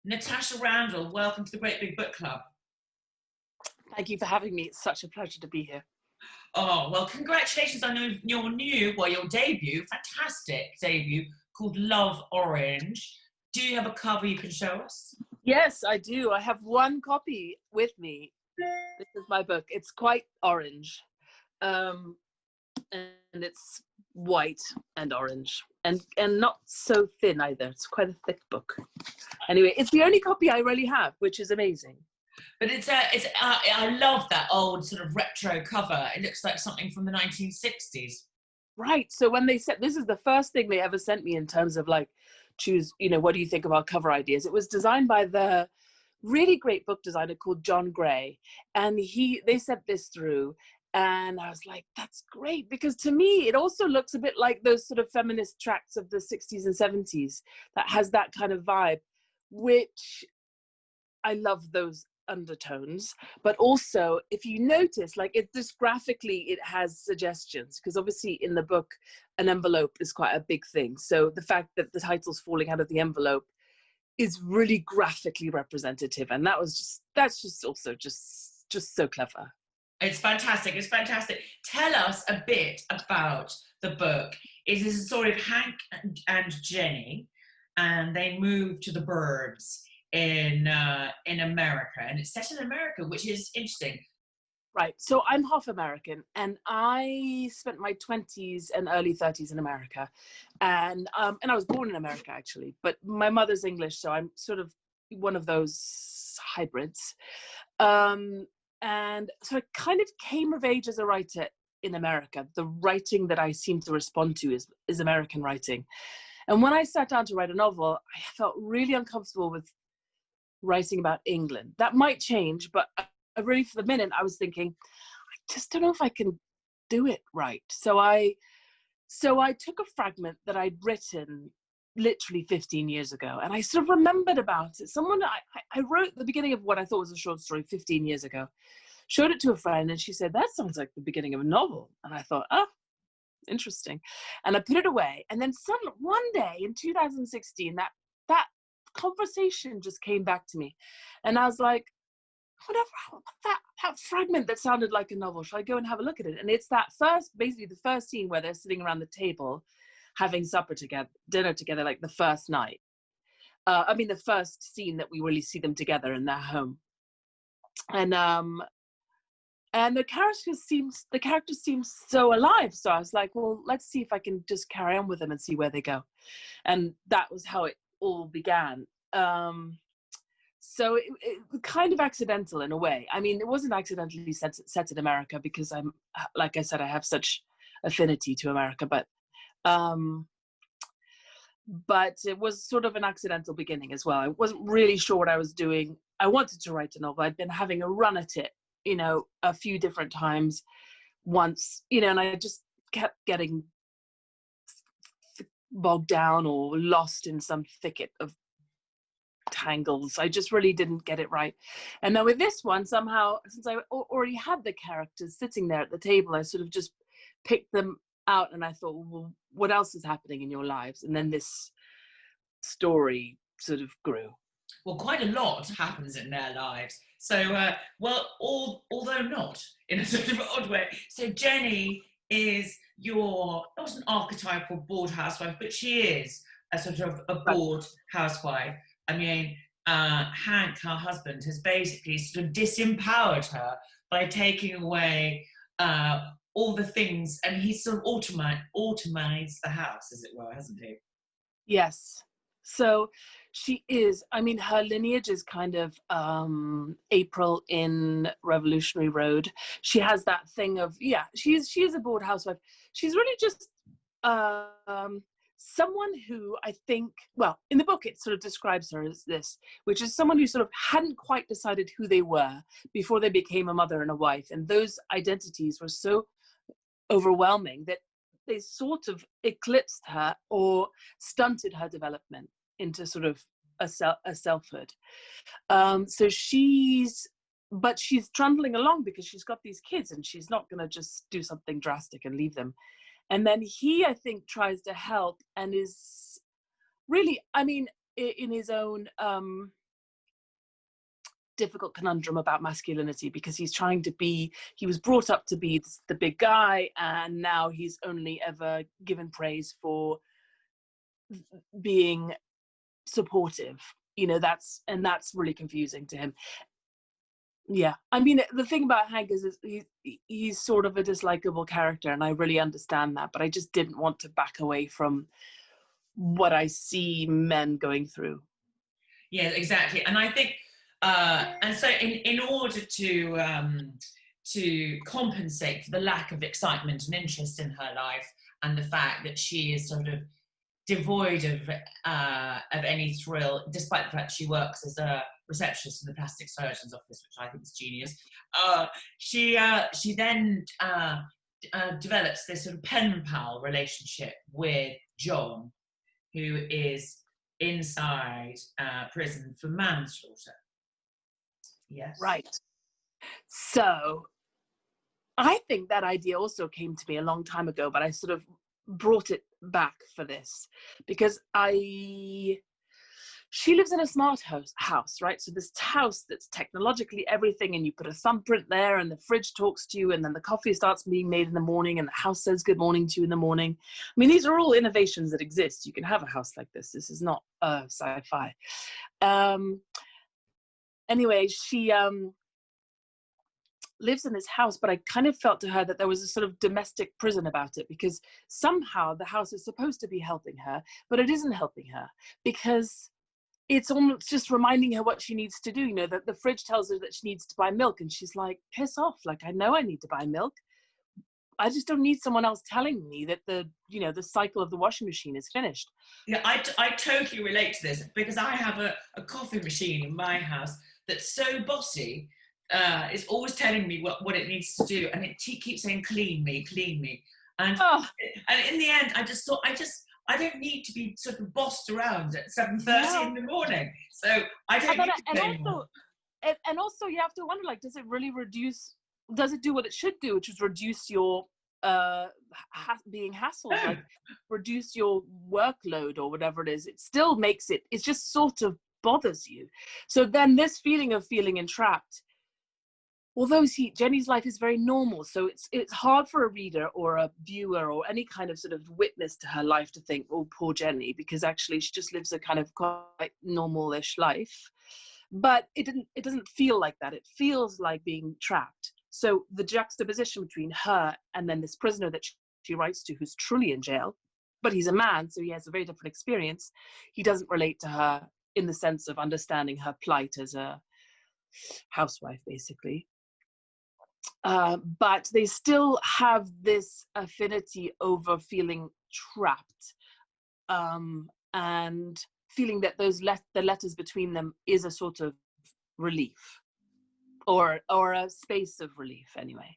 Natasha Randall, welcome to the Great Big Book Club. Thank you for having me. It's such a pleasure to be here. Oh, well, congratulations on your debut, fantastic debut called Love Orange. Do you have a cover you can show us? Yes, I do. I have one copy with me. This is my book. It's quite orange. Um, and it's white and orange and not so thin either. It's quite a thick book. Anyway, it's the only copy I really have, which is amazing. But I love that old sort of retro cover. It looks like something from the 1960s. Right. So when they said, this is the first thing they ever sent me in terms of like, choose, what do you think about cover ideas? It was designed by the really great book designer called John Gray. And they sent this through. And I was like, that's great. Because to me, it also looks a bit like those sort of feminist tracts of the 60s and 70s that has that kind of vibe, which I love those undertones. But also, if you notice, like it just graphically, it has suggestions, because obviously in the book, an envelope is quite a big thing. So the fact that the title's falling out of the envelope is really graphically representative. And that's just also just so clever. It's fantastic. It's fantastic. Tell us a bit about the book. It is a story of Hank and Jenny, and they move to the burbs in America, and it's set in America, which is interesting. Right. So I'm half American, and I spent my 20s and early 30s in America, and I was born in America actually, but my mother's English, so I'm sort of one of those hybrids. And so I kind of came of age as a writer in America. The writing that I seem to respond to is American writing. And when I sat down to write a novel, I felt really uncomfortable with writing about England. That might change, but I really, for the minute, I was thinking, I just don't know if I can do it right. So I took a fragment that I'd written literally 15 years ago, and I sort of remembered about it. I wrote the beginning of what I thought was a short story 15 years ago, showed it to a friend, and she said, that sounds like the beginning of a novel. And I thought, oh, interesting. And I put it away. And then one day in 2016, that conversation just came back to me. And I was like, whatever, that fragment that sounded like a novel, shall I go and have a look at it? And it's basically the first scene where they're sitting around the table having dinner together, like the first night. The first scene that we really see them together in their home. And the character seems so alive. So I was like, well, let's see if I can just carry on with them and see where they go. And that was how it all began. So it kind of accidental in a way. I mean, it wasn't accidentally set in America, because I'm, like I said, I have such affinity to America, but it was sort of an accidental beginning as well. I wasn't really sure what I was doing. I wanted to write a novel. I'd been having a run at it, a few different times once, and I just kept getting bogged down or lost in some thicket of tangles. I just really didn't get it right. And then with this one, somehow, since I already had the characters sitting there at the table, I sort of just picked them out, and I thought, well, what else is happening in your lives? And then this story sort of grew. Well, quite a lot happens in their lives. So, although not in a sort of odd way. So Jenny is not an archetypal bored housewife, but she is a sort of a bored housewife. I mean, Hank, her husband, has basically sort of disempowered her by taking away all the things, and he's sort of automized the house, as it were, hasn't he? Yes. So she is, her lineage is kind of April in Revolutionary Road. She has that thing of, she is a bored housewife. She's really just someone who, I think, well, in the book it sort of describes her as this, which is someone who sort of hadn't quite decided who they were before they became a mother and a wife. And those identities were so overwhelming that they sort of eclipsed her or stunted her development into sort of a selfhood. So she's trundling along because she's got these kids, and she's not going to just do something drastic and leave them. And then he, I think, tries to help, and is really, in his own difficult conundrum about masculinity, because he was brought up to be the big guy, and now he's only ever given praise for being supportive. That's really confusing to him. Yeah, I mean, the thing about Hank is he's sort of a dislikable character, and I really understand that, but I just didn't want to back away from what I see men going through. Yeah, exactly. And I think, and so in order to compensate for the lack of excitement and interest in her life, and the fact that she is sort of devoid of any thrill, despite the fact she works as a receptionist in the plastic surgeon's office, which I think is genius, she then develops this sort of pen pal relationship with John, who is inside prison for manslaughter. Yes. Right. So I think that idea also came to me a long time ago, but I sort of brought it back for this, because she lives in a smart house, right? So this house that's technologically everything, and you put a thumbprint there, and the fridge talks to you, and then the coffee starts being made in the morning, and the house says good morning to you in the morning. I mean, these are all innovations that exist. You can have a house like this. This is not sci-fi. Anyway, she lives in this house, but I kind of felt to her that there was a sort of domestic prison about it, because somehow the house is supposed to be helping her, but it isn't helping her, because it's almost just reminding her what she needs to do. That the fridge tells her that she needs to buy milk, and she's like, piss off. Like, I know I need to buy milk. I just don't need someone else telling me that the cycle of the washing machine is finished. Yeah, I totally relate to this, because I have a coffee machine in my house that's so bossy. It's always telling me what it needs to do, and it keeps saying, clean me. And in the end, I just thought, I don't need to be sort of bossed around at 7:30 in the morning. So I don't need to pay more. And also you have to wonder, like, does it do what it should do, which is reduce your being hassled, like reduce your workload or whatever it is. It still makes it just sort of bothers you. So then this feeling of feeling entrapped, although Jenny's life is very normal, so it's hard for a reader or a viewer or any kind of sort of witness to her life to think, oh, poor Jenny, because actually she just lives a kind of quite normal-ish life. But it doesn't feel like that. It feels like being trapped. So the juxtaposition between her and then this prisoner that she writes to, who's truly in jail, but he's a man, so he has a very different experience. He doesn't relate to her in the sense of understanding her plight as a housewife, basically. But they still have this affinity over feeling trapped, and feeling that the letters between them is a sort of relief, or a space of relief, anyway.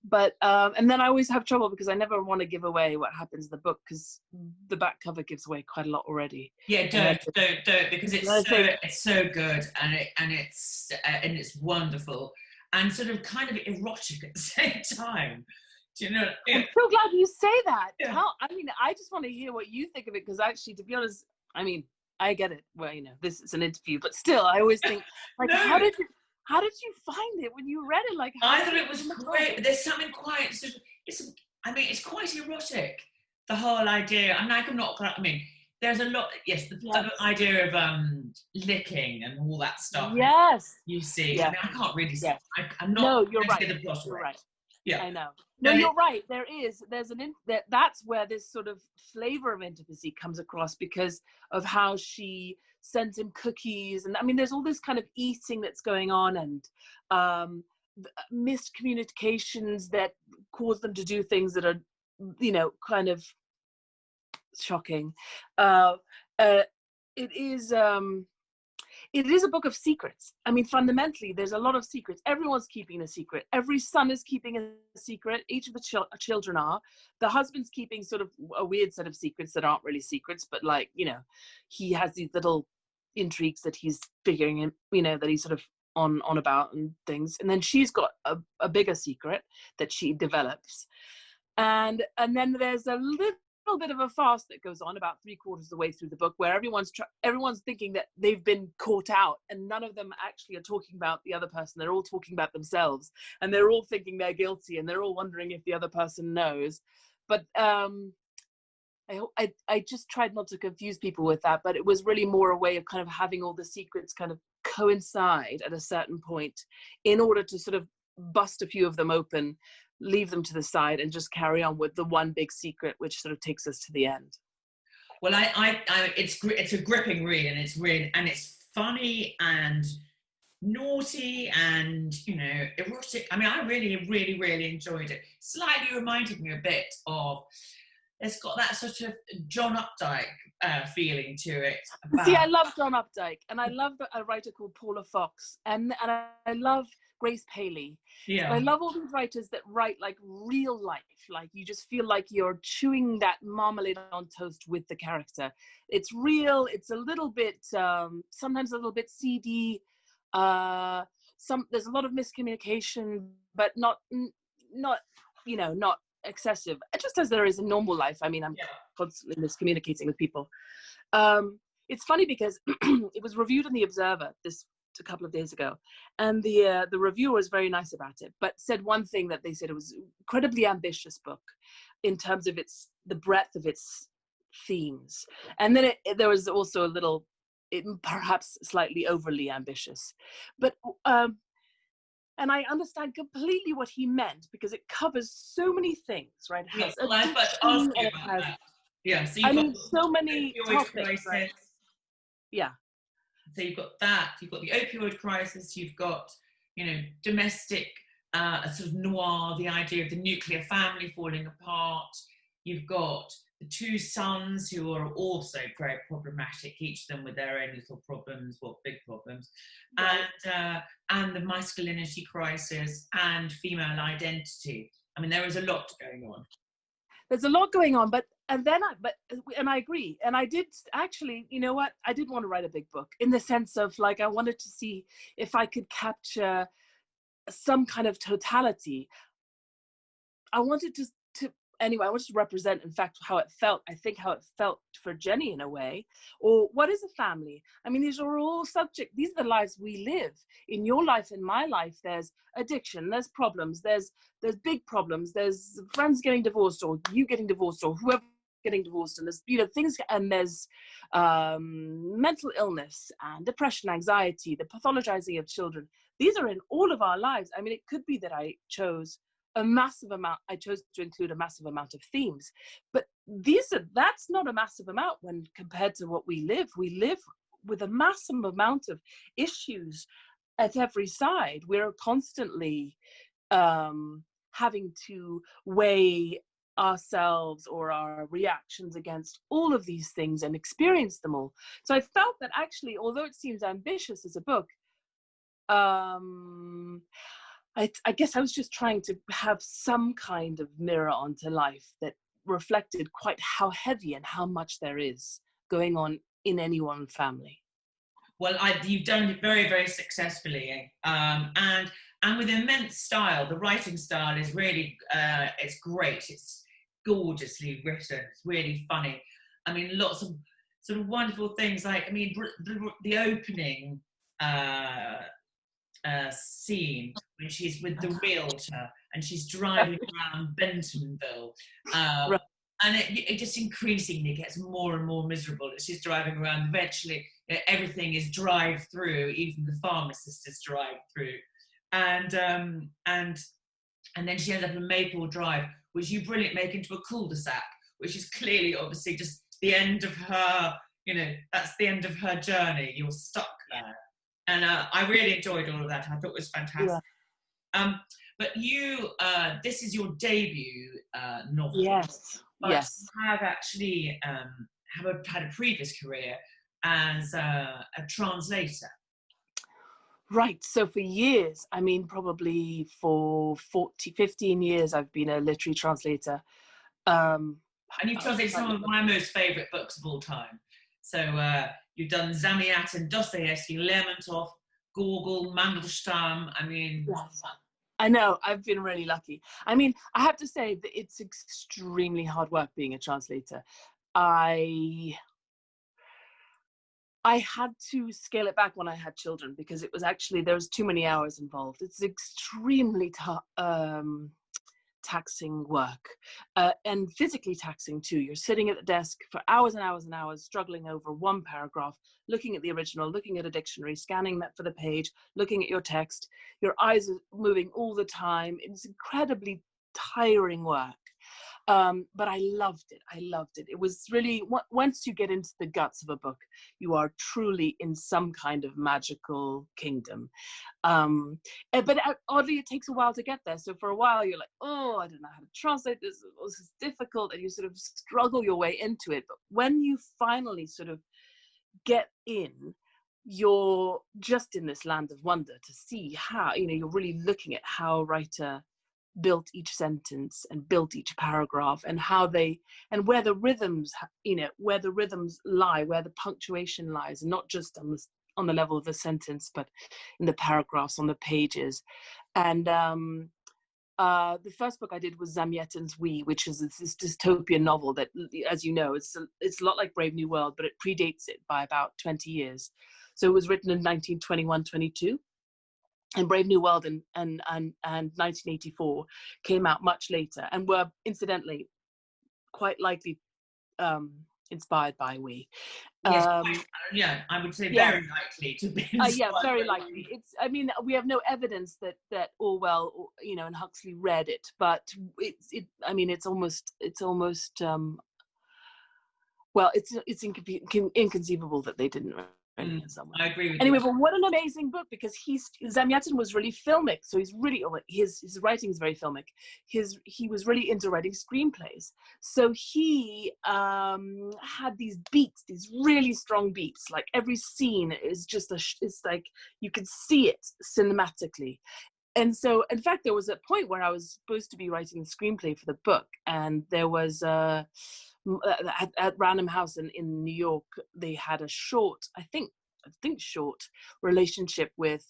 But and then I always have trouble, because I never want to give away what happens in the book, because the back cover gives away quite a lot already. Yeah, don't, because it's so good, and it's wonderful, and sort of kind of erotic at the same time. Do you know? I'm so glad you say that. Yeah. I just want to hear what you think of it, because actually, to be honest, I get it. Well, this is an interview, but still, I always think, like, No. How did you find it when you read it? Like, I thought it was great, but there's something quite sort of, it's quite erotic, the whole idea. There's a lot, the idea of licking and all that stuff. Yes. You see, yeah. I can't really say. Yes. I'm not. No, you're right. The plot you're right. Yeah, I know. No, you're right. That's where this sort of flavor of intimacy comes across, because of how she sends him cookies, and there's all this kind of eating that's going on, and missed communications that cause them to do things that are, kind of shocking. It is a book of secrets. Fundamentally, there's a lot of secrets. Everyone's keeping a secret. Every son is keeping a secret. Each of the children are. The husband's keeping sort of a weird set of secrets that aren't really secrets, but he has these little intrigues that he's figuring, that he's sort of on about and things. And then she's got a bigger secret that she develops. And then there's a little bit of a farce that goes on about 3/4 of the way through the book, where everyone's thinking that they've been caught out, and none of them actually are talking about the other person. They're all talking about themselves, and they're all thinking they're guilty, and they're all wondering if the other person knows. But I just tried not to confuse people with that, but it was really more a way of kind of having all the secrets kind of coincide at a certain point in order to sort of bust a few of them open, leave them to the side, and just carry on with the one big secret, which sort of takes us to the end. Well, it's a gripping read, and it's funny and naughty and, you know, erotic. I mean, I really, really, really enjoyed it. Slightly reminded me a bit of, it's got that sort of John Updike feeling to it. See, I love John Updike, and I love a writer called Paula Fox, and I love Grace Paley. Yeah. I love all these writers that write like real life, like you just feel like you're chewing that marmalade on toast with the character. It's real. It's a little bit, sometimes a little bit seedy. There's a lot of miscommunication, but not you know, not excessive, just as there is in normal life. I mean, I'm constantly miscommunicating with people. It's funny because it was reviewed in The Observer a couple of days ago, and the reviewer was very nice about it, but said one thing, that they said it was an incredibly ambitious book in terms of the breadth of its themes, and then there was also a little, perhaps slightly overly ambitious, but and I understand completely what he meant, because it covers so many things, right? It has I was about to ask you about that. Yeah, so you've got so many topics, crisis. right? Yeah. So you've got that, you've got the opioid crisis, you've got, you know, domestic, sort of noir, the idea of the nuclear family falling apart. You've got the two sons who are also very problematic, each of them with their own little problems, big problems, right. And the masculinity crisis and female identity. I mean, there is a lot going on. There's a lot going on, and I agree. And I did actually, you know what? I did want to write a big book, in the sense of, like, I wanted to see if I could capture some kind of totality. I wanted to represent, in fact, how it felt. I think how it felt for Jenny, in a way. Or what is a family? I mean, these are all subject. These are the lives we live. In your life, in my life, there's addiction, there's problems, there's big problems, there's friends getting divorced, or you getting divorced, or whoever getting divorced, and there's, you know, things, and there's mental illness and depression, anxiety, the pathologizing of children. These are in all of our lives. I mean, it could be that I chose to include a massive amount of themes, but that's not a massive amount when compared to what we live. We live with a massive amount of issues at every side. We're constantly having to weigh ourselves or our reactions against all of these things and experience them all. So I felt that actually, although it seems ambitious as a book, I guess I was just trying to have some kind of mirror onto life that reflected quite how heavy and how much there is going on in any one family. Well, you've done it very, very successfully, and with immense style. The writing style is really, it's great. It's gorgeously written. It's really funny. I mean, lots of sort of wonderful things. Like, I mean, the opening scene when she's with the realtor and she's driving around Bentonville, Right. and it just increasingly gets more and more miserable as she's driving around. Eventually, everything is drive-through, even the pharmacist is drive-through, and then she ends up in Maple Drive, which you brilliantly make into a cul-de-sac, which is clearly, obviously, just the end of her. You know, that's the end of her journey. You're stuck there. And I really enjoyed all of that. I thought it was fantastic. Yeah. But you, this is your debut novel. Yes. But yes. You have actually had a previous career as a translator. Right. So for years, I mean, probably for 15 years, I've been a literary translator. And you've translated some of my most favourite books of all time. So you've done Zamyatin, Dostoevsky, Lermontov, Gogol, Mandelstam. I mean, yes. I know, I've been really lucky. I mean, I have to say that it's extremely hard work being a translator. I I had to scale it back when I had children because it was actually, there was too many hours involved. It's extremely taxing work, and physically taxing too. You're sitting at the desk for hours and hours and hours, struggling over one paragraph, looking at the original, looking at a dictionary, scanning that for the page, looking at your text. Your eyes are moving all the time. It's incredibly tiring work. But I loved it. I loved it. It was really, once you get into the guts of a book, you are truly in some kind of magical kingdom. But oddly, it takes a while to get there. So for a while, you're like, oh, I don't know how to translate this. Oh, this is difficult. And you sort of struggle your way into it. But when you finally sort of get in, you're just in this land of wonder to see how, you're really looking at how a writer built each sentence and built each paragraph, and how they, and where the rhythms, where the rhythms lie, where the punctuation lies, and not just on the level of the sentence, but in the paragraphs, on the pages. And the first book I did was Zamyatin's We, which is this dystopian novel that, as you know, it's a lot like Brave New World, but it predates it by about 20 years. So it was written in 1921-22. And Brave New World and 1984 came out much later, and were incidentally quite likely inspired by We. Yes, yeah, I would say Yeah, very likely to be inspired yeah, very by likely. We. It's, I mean, we have no evidence that Orwell, and Huxley read it, but I mean, it's almost well, it's inconceivable that they didn't read it in some way. I agree with you. Anyway, but what an amazing book, because Zamyatin was really filmic, so he's really, his writing is very filmic. He was really into writing screenplays, so he had these beats, these really strong beats. Like every scene is just it's like you could see it cinematically. And so, in fact, there was a point where I was supposed to be writing the screenplay for the book, and there was at Random House in New York, they had a short, I think short relationship with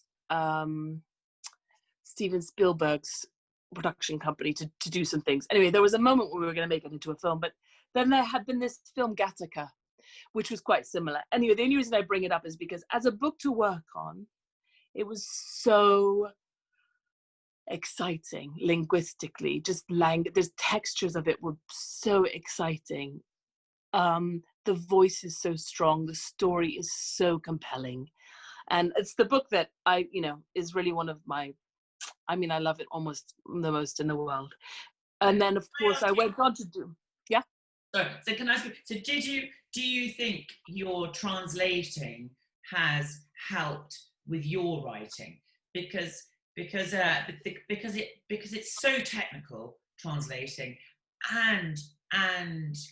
Steven Spielberg's production company to do some things. Anyway, there was a moment where we were going to make it into a film, but then there had been this film Gattaca, which was quite similar. Anyway, the only reason I bring it up is because as a book to work on, it was so exciting linguistically. Just there's textures of it were so exciting. The voice is so strong, the story is so compelling, and it's the book that is really one of my, I mean, I love it almost the most in the world. And then of course I went on to do, yeah. So can I ask you, so do you think your translating has helped with your writing? Because it's so technical, translating, and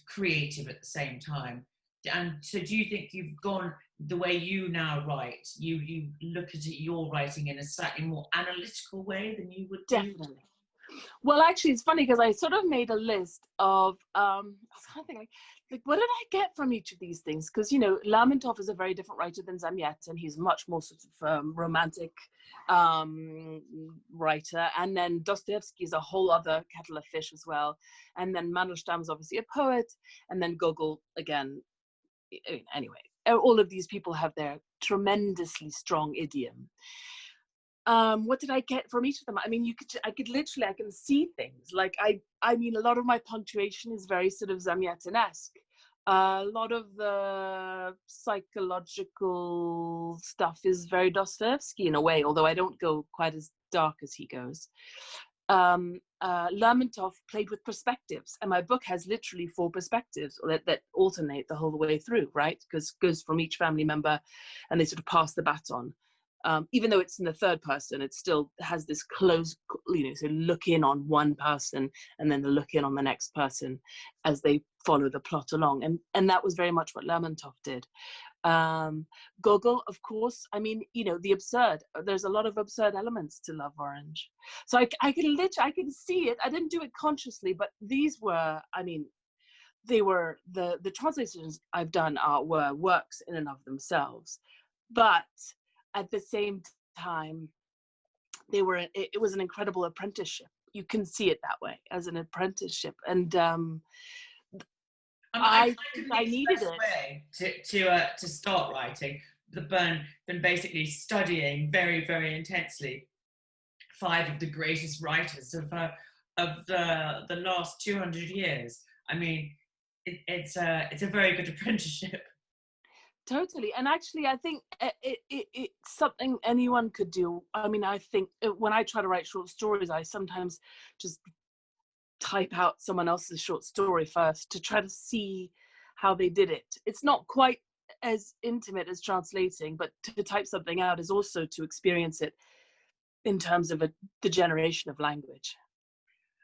creative at the same time. And so do you think you've gone the way you now write, you look at your writing in a slightly more analytical way than you would do? Definitely. Well, actually, it's funny because I sort of made a list of I was kind of thinking, like, what did I get from each of these things? Because Lermontov is a very different writer than Zamyatin. He's much more sort of romantic writer, and then Dostoevsky is a whole other kettle of fish as well. And then Mandelstam is obviously a poet, and then Gogol again. Anyway, all of these people have their tremendously strong idiom. What did I get from each of them? I mean, I can see things. Like I mean, a lot of my punctuation is very sort of Zamyatin-esque. A lot of the psychological stuff is very Dostoevsky in a way, although I don't go quite as dark as he goes. Lermontov played with perspectives, and my book has literally 4 perspectives that alternate the whole way through, right? Because it goes from each family member, and they sort of pass the baton. Even though it's in the third person, it still has this close, so look in on one person and then the look in on the next person as they follow the plot along. And that was very much what Lermontov did. Gogol, of course, I mean, the absurd. There's a lot of absurd elements to Love Orange. So I can see it. I didn't do it consciously, but these were, I mean, they were, the translations I've done were works in and of themselves. But at the same time, it was an incredible apprenticeship. You can see it that way, as an apprenticeship. And I I think couldn't I think of the needed best it. way to start writing than basically studying very, very intensely five of the greatest writers of the last 200 years. I mean, it's a very good apprenticeship. Totally. And actually, I think it's something anyone could do. I mean, I think when I try to write short stories, I sometimes just type out someone else's short story first to try to see how they did it. It's not quite as intimate as translating, but to type something out is also to experience it in terms of the generation of language.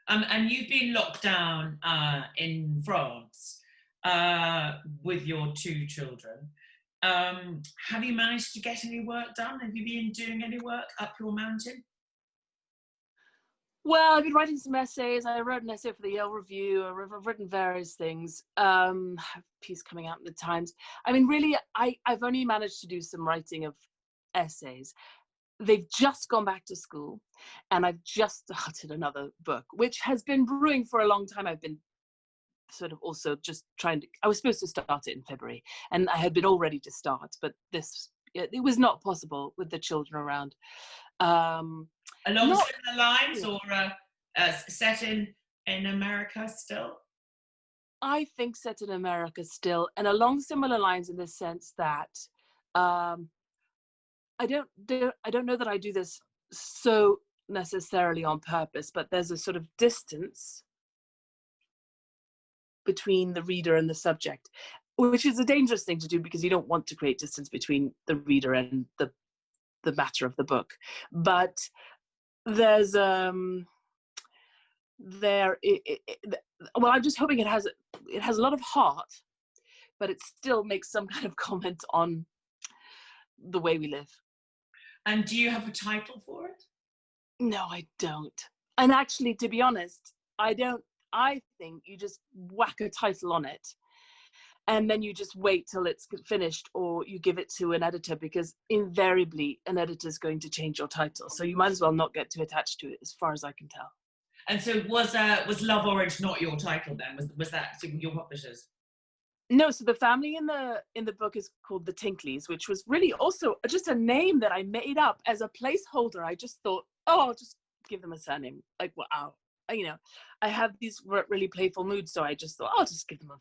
And you've been locked down in France with your two children. Have you managed to get any work done? Have you been doing any work up your mountain? Well, I've been writing some essays. I wrote an essay for the Yale Review. I've written various things. I have a piece coming out in the Times. I mean, really, I've only managed to do some writing of essays. They've just gone back to school, and I've just started another book, which has been brewing for a long time. I've been sort of also just trying to, I was supposed to start it in February, and I had been all ready to start, but it was not possible with the children around. Along Not, similar lines, yeah, or set in America still? I think set in America still, and along similar lines in the sense that um, I don't know that I do this so necessarily on purpose, but there's a sort of distance between the reader and the subject, which is a dangerous thing to do because you don't want to create distance between the reader and the matter of the book. But there's there well, I'm just hoping it has a lot of heart, but it still makes some kind of comment on the way we live. And do you have a title for it? No, I don't. And actually, to be honest, I don't. I think you just whack a title on it and then you just wait till it's finished, or you give it to an editor, because invariably an editor is going to change your title. So you might as well not get too attached to it, as far as I can tell. And so was Love Orange not your title then? Was that your publishers? No, so the family in the book is called the Tinkleys, which was really also just a name that I made up as a placeholder. I just thought, oh, I'll just give them a surname. Like, wow, you know, I have these really playful moods, so I just thought, I'll just give them a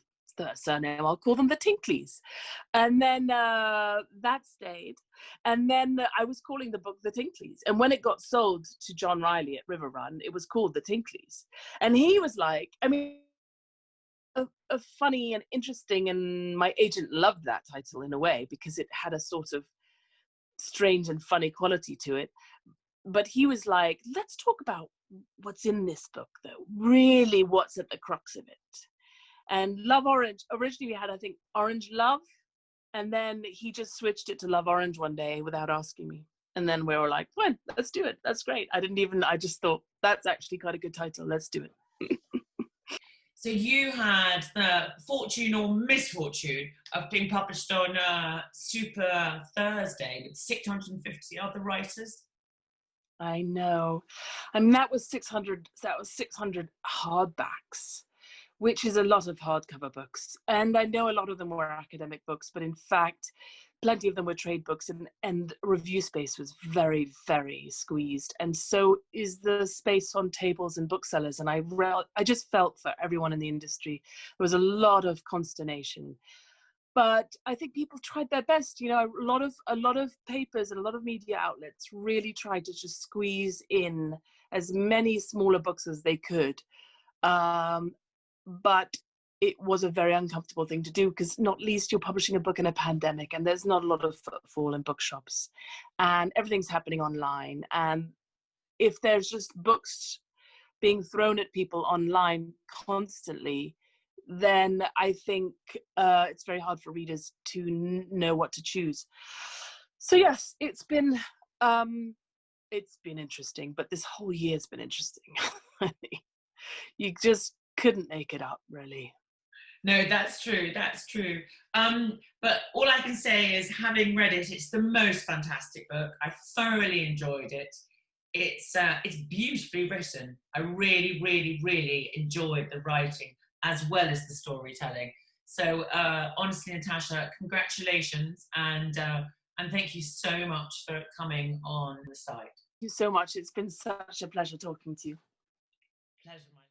surname. I'll call them the Tinkleys, and then that stayed. And then I was calling the book the Tinkleys, and when it got sold to John Riley at River Run, it was called the Tinkleys, and he was like, I mean, a funny and interesting, and my agent loved that title in a way because it had a sort of strange and funny quality to it. But he was like, let's talk about what's in this book, though, really what's at the crux of it. And Love Orange, originally we had, I think, Orange Love, and then he just switched it to Love Orange one day without asking me, and then we were like, fine, let's do it, that's great. I just thought, that's actually quite a good title, let's do it. So you had the fortune or misfortune of being published on Super Thursday with 650 other writers. I know. I mean, that was 600 hardbacks, which is a lot of hardcover books. And I know a lot of them were academic books, but in fact, plenty of them were trade books, and review space was very, very squeezed. And so is the space on tables and booksellers. And I just felt for everyone in the industry, there was a lot of consternation. But I think people tried their best. You know, a lot of papers and a lot of media outlets really tried to just squeeze in as many smaller books as they could. But it was a very uncomfortable thing to do, because not least you're publishing a book in a pandemic, and there's not a lot of footfall in bookshops, and everything's happening online. And if there's just books being thrown at people online constantly, then I think it's very hard for readers to know what to choose. So yes, it's been interesting, but this whole year's been interesting. You just couldn't make it up, really. No, that's true. That's true. But all I can say is, having read it, it's the most fantastic book. I thoroughly enjoyed it. it's beautifully written. I really, really, really enjoyed the writing as well as the storytelling. So honestly, Natasha, congratulations, and thank you so much for coming on the site. Thank you so much. It's been such a pleasure talking to you. Pleasure.